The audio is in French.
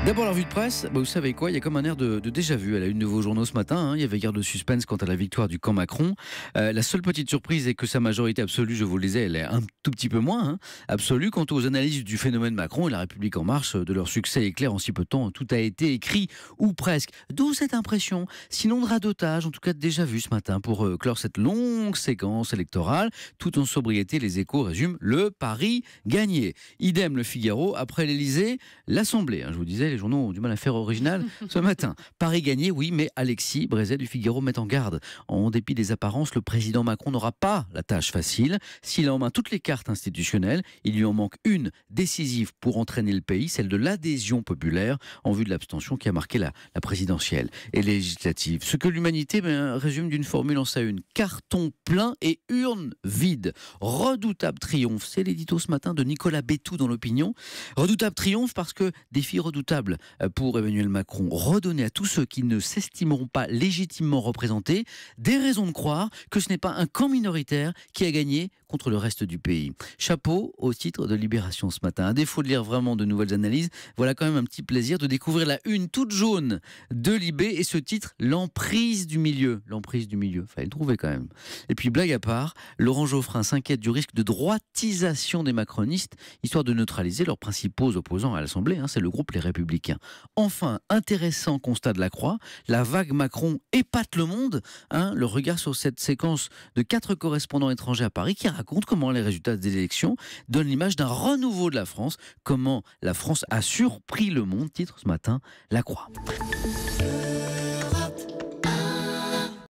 D'abord la revue de presse, vous savez quoi, il y a comme un air de déjà-vu à la une de vos journaux ce matin, il y avait guère de suspense quant à la victoire du camp Macron. La seule petite surprise est que sa majorité absolue, je vous le disais, elle est un tout petit peu moins absolue. Quant aux analyses du phénomène Macron et la République en marche, de leur succès éclair en si peu de temps, tout a été écrit, ou presque. D'où cette impression, sinon de radotage, en tout cas de déjà-vu ce matin, pour clore cette longue séquence électorale. Tout en sobriété, les Échos résument le pari gagné. Idem le Figaro, après l'Élysée, l'Assemblée. Je vous disais, les journaux ont du mal à faire original ce matin. Paris gagné, oui, mais Alexis Brézet du Figaro met en garde. En dépit des apparences, le président Macron n'aura pas la tâche facile. S'il a en main toutes les cartes institutionnelles, il lui en manque une décisive pour entraîner le pays, celle de l'adhésion populaire en vue de l'abstention qui a marqué la présidentielle et législative. Ce que l'humanité résume d'une formule en sa une: carton plein et urne vide. Redoutable triomphe, c'est l'édito ce matin de Nicolas Bétou dans l'Opinion. Redoutable triomphe parce que défi redoutable pour Emmanuel Macron, redonner à tous ceux qui ne s'estimeront pas légitimement représentés des raisons de croire que ce n'est pas un camp minoritaire qui a gagné contre le reste du pays. Chapeau au titre de Libération ce matin. À défaut de lire vraiment de nouvelles analyses, voilà quand même un petit plaisir de découvrir la une toute jaune de Libé et ce titre, l'emprise du milieu. L'emprise du milieu, fallait le trouver quand même. Et puis blague à part, Laurent Geoffrin s'inquiète du risque de droitisation des macronistes, histoire de neutraliser leurs principaux opposants à l'Assemblée, c'est le groupe Les Républicains. Enfin, intéressant constat de la Croix, la vague Macron épate le monde. Le regard sur cette séquence de 4 correspondants étrangers à Paris qui racontent comment les résultats des élections donnent l'image d'un renouveau de la France, comment la France a surpris le monde, titre ce matin La Croix.